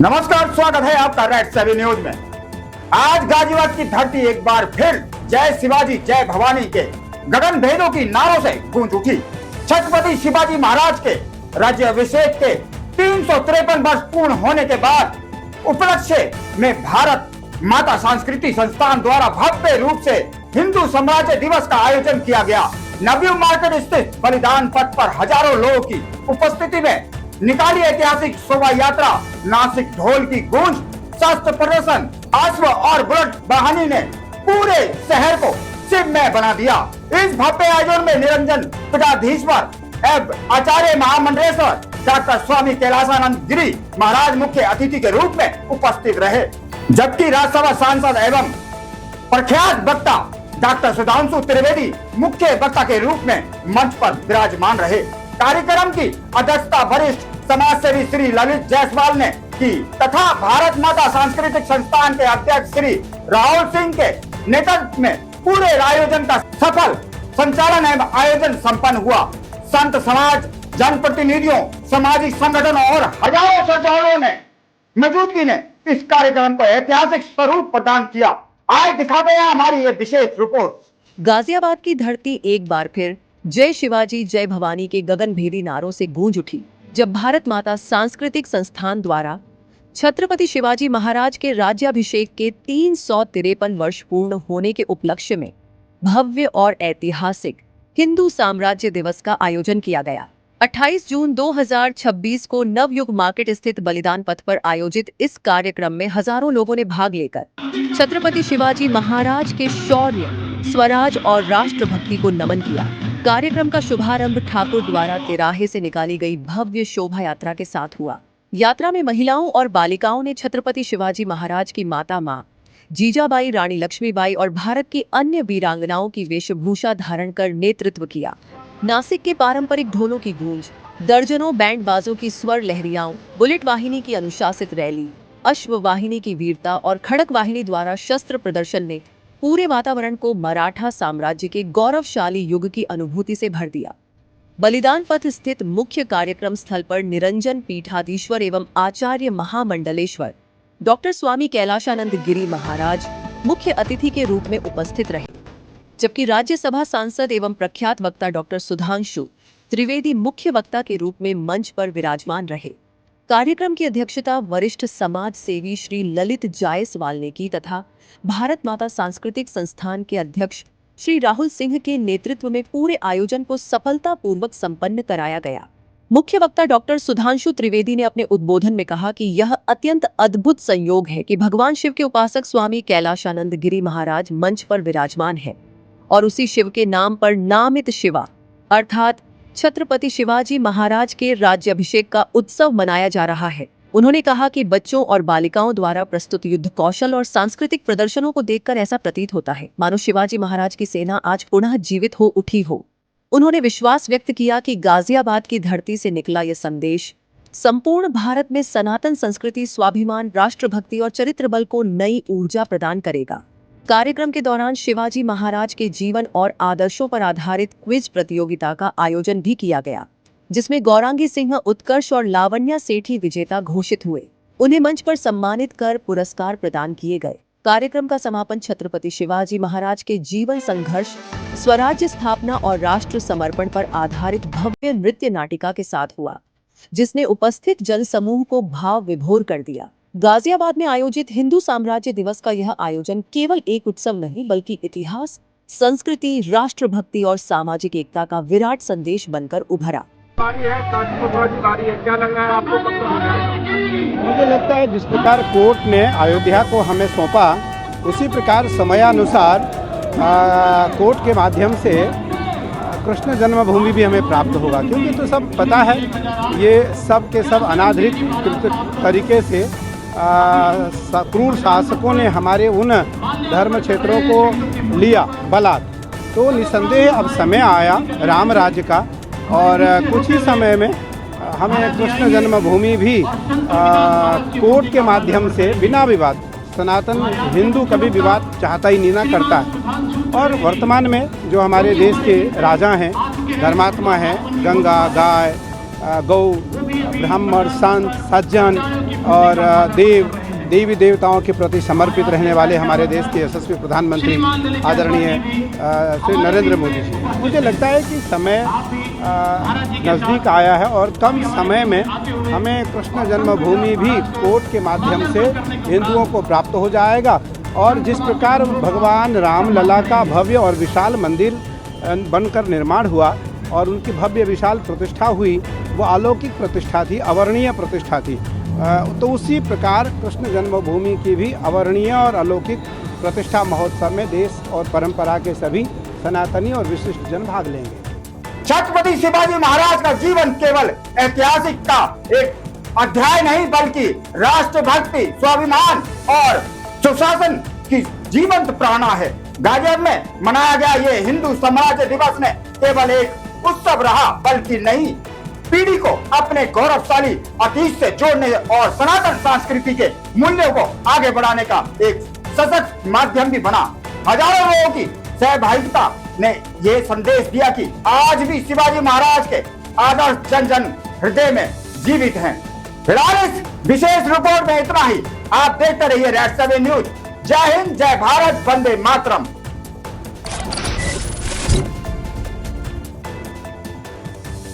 नमस्कार, स्वागत है आपका रेड 7 न्यूज में। आज गाजियाबाद की धरती एक बार फिर जय शिवाजी जय भवानी के गगन भेदों की नारों से गूंज उठी। छत्रपति शिवाजी महाराज के राज्याभिषेक के 353 वर्ष पूर्ण होने के बाद उपलक्ष्य में भारत माता सांस्कृतिक संस्थान द्वारा भव्य रूप से हिंदू साम्राज्य दिवस का आयोजन किया गया। नवयुग मार्केट स्थित बलिदान पथ पर हजारों लोगों की उपस्थिति में निकाली ऐतिहासिक शोभा यात्रा। नासिक ढोल की गूंज, शस्त्र प्रदर्शन, अश्व और बुलेट वाहनी ने पूरे शहर को शिवमय बना दिया। इस भव्य आयोजन में निरंजन पीठाधीश्वर एवं आचार्य महामंडलेश्वर डॉक्टर स्वामी कैलाशानंद गिरी महाराज मुख्य अतिथि के रूप में उपस्थित रहे, जबकि राज्यसभा सांसद एवं प्रख्यात वक्ता डॉक्टर सुधांशु त्रिवेदी मुख्य वक्ता के रूप में मंच पर विराजमान रहे। कार्यक्रम की अध्यक्षता वरिष्ठ समाज सेवी श्री ललित जायसवाल ने की तथा भारत माता सांस्कृतिक संस्थान के अध्यक्ष श्री राहुल सिंह के नेतृत्व में पूरे आयोजन का सफल संचालन एवं आयोजन संपन्न हुआ। संत समाज, जनप्रतिनिधियों, सामाजिक संगठनों और हजारों श्रद्धालुओं ने मौजूदगी ने इस कार्यक्रम को ऐतिहासिक स्वरूप प्रदान किया। आज दिखाते हैं हमारी ये विशेष रिपोर्ट। गाजियाबाद की धरती एक बार फिर जय शिवाजी जय भवानी के गगनभेदी नारों से गूंज उठी, जब भारत माता सांस्कृतिक संस्थान द्वारा छत्रपति शिवाजी महाराज के राज्याभिषेक के 353 वर्ष पूर्ण होने के उपलक्ष्य में भव्य और ऐतिहासिक हिंदू साम्राज्य दिवस का आयोजन किया गया। 28 जून 2026 को नवयुग मार्केट स्थित बलिदान पथ पर आयोजित इस कार्यक्रम में हजारों लोगों ने भाग लेकर छत्रपति शिवाजी महाराज के शौर्य, स्वराज और राष्ट्रभक्ति को नमन किया। कार्यक्रम का शुभारंभ ठाकुर द्वारा तिराहे से निकाली गई भव्य शोभा यात्रा के साथ हुआ। यात्रा में महिलाओं और बालिकाओं ने छत्रपति शिवाजी महाराज की माता मां जीजाबाई, रानी लक्ष्मीबाई और भारत की अन्य वीरांगनाओं की वेशभूषा धारण कर नेतृत्व किया। नासिक के पारंपरिक ढोलों की गूंज, दर्जनों बैंड बाजों की स्वर लहरियाओं, बुलेट वाहिनी की अनुशासित रैली, अश्व वाहिनी की वीरता और खड़क वाहिनी द्वारा शस्त्र प्रदर्शन ने पूरे वातावरण को मराठा साम्राज्य के गौरवशाली युग की अनुभूति से भर दिया। बलिदान पथ स्थित मुख्य कार्यक्रम स्थल पर निरंजन पीठाधीश्वर एवं आचार्य महामंडलेश्वर डॉक्टर स्वामी कैलाशानंद गिरी महाराज मुख्य अतिथि के रूप में उपस्थित रहे, जबकि राज्यसभा सांसद एवं प्रख्यात वक्ता डॉक्टर सुधांशु त्रिवेदी मुख्य वक्ता के रूप में मंच पर विराजमान रहे। कार्यक्रम की अध्यक्षता वरिष्ठ समाज सेवी श्री ललित जायसवाल ने की तथा भारत माता सांस्कृतिक संस्थान के अध्यक्ष श्री राहुल सिंह के नेतृत्व में पूरे आयोजन को सफलतापूर्वक संपन्न कराया गया। मुख्य वक्ता डॉक्टर सुधांशु त्रिवेदी ने अपने उद्बोधन में कहा कि यह अत्यंत अद्भुत संयोग है कि भगवान शिव के उपासक स्वामी कैलाशानंद गिरी महाराज मंच पर विराजमान है और उसी शिव के नाम पर नामित शिवा अर्थात छत्रपति शिवाजी महाराज के राज्याभिषेक का उत्सव मनाया जा रहा है। उन्होंने कहा कि बच्चों और बालिकाओं द्वारा प्रस्तुत युद्ध कौशल और सांस्कृतिक प्रदर्शनों को देखकर ऐसा प्रतीत होता है मानो शिवाजी महाराज की सेना आज पुनः जीवित हो उठी हो। उन्होंने विश्वास व्यक्त किया कि गाजियाबाद की धरती से निकला यह संदेश संपूर्ण भारत में सनातन संस्कृति, स्वाभिमान, राष्ट्रभक्ति और चरित्र बल को नई ऊर्जा प्रदान करेगा। कार्यक्रम के दौरान शिवाजी महाराज के जीवन और आदर्शों पर आधारित क्विज प्रतियोगिता का आयोजन भी किया गया, जिसमें गौरांगी सिंह उत्कर्ष और लावण्या सेठी विजेता घोषित हुए। उन्हें मंच पर सम्मानित कर पुरस्कार प्रदान किए गए। कार्यक्रम का समापन छत्रपति शिवाजी महाराज के जीवन संघर्ष, स्वराज्य स्थापना और राष्ट्र समर्पण पर आधारित भव्य नृत्य नाटिका के साथ हुआ, जिसने उपस्थित जन समूह को भाव विभोर कर दिया। गाजियाबाद में आयोजित हिंदू साम्राज्य दिवस का यह आयोजन केवल एक उत्सव नहीं बल्कि इतिहास, संस्कृति, राष्ट्रभक्ति और सामाजिक एकता का विराट संदेश बनकर उभरा। क्या लग रहा है आपको? मुझे लगता है जिस प्रकार कोर्ट ने अयोध्या को हमें सौंपा, उसी प्रकार समयानुसार कोर्ट के माध्यम से कृष्ण जन्मभूमि भी हमें प्राप्त होगा, क्योंकि तो सब पता है ये सब के सब अनाधिकृत तरीके से क्रूर शासकों ने हमारे उन धर्म क्षेत्रों को लिया बलात्। तो निसंदेह अब समय आया राम राज्य का और कुछ ही समय में हमें कृष्ण जन्मभूमि भी कोर्ट के माध्यम से बिना विवाद, सनातन हिंदू कभी विवाद चाहता ही नहीं ना करता है। और वर्तमान में जो हमारे देश के राजा हैं, धर्मात्मा हैं, गंगा, गाय, गौ, ब्राह्मण, संत, सज्जन और देवी देवताओं के प्रति समर्पित रहने वाले हमारे देश के यशस्वी प्रधानमंत्री आदरणीय श्री नरेंद्र मोदी जी। मुझे लगता है कि समय नज़दीक आया है और कम समय में हमें कृष्ण जन्मभूमि भी कोर्ट के माध्यम से हिंदुओं को प्राप्त हो जाएगा। और जिस प्रकार भगवान रामलला का भव्य और विशाल मंदिर बनकर निर्माण हुआ और उनकी भव्य विशाल प्रतिष्ठा हुई, वो अलौकिक प्रतिष्ठा थी, अवर्णीय प्रतिष्ठा थी। तो उसी प्रकार कृष्ण जन्मभूमि की भी अवर्णीय और अलौकिक प्रतिष्ठा महोत्सव में देश और परंपरा के सभी सनातनी और विशिष्ट जन भाग लेंगे। छत्रपति शिवाजी महाराज का जीवन केवल ऐतिहासिक का एक अध्याय नहीं, बल्कि राष्ट्रभक्ति, स्वाभिमान और सुशासन की जीवंत प्रेरणा है। गाजियाबाद में मनाया गया ये हिंदू स्वराज्य दिवस ने केवल एक उत्सव रहा, बल्कि नई पीढ़ी को अपने गौरवशाली अतीत से जोड़ने और सनातन संस्कृति के मूल्यों को आगे बढ़ाने का एक सशक्त माध्यम भी बना। हजारों लोगों की सहभागिता ने ये संदेश दिया कि आज भी शिवाजी महाराज के आदर्श जन जन हृदय में जीवित हैं। फिलहाल इस विशेष रिपोर्ट में इतना ही। आप देखते रहिए रेड 7 न्यूज। जय हिंद, जय भारत, वंदे मातरम।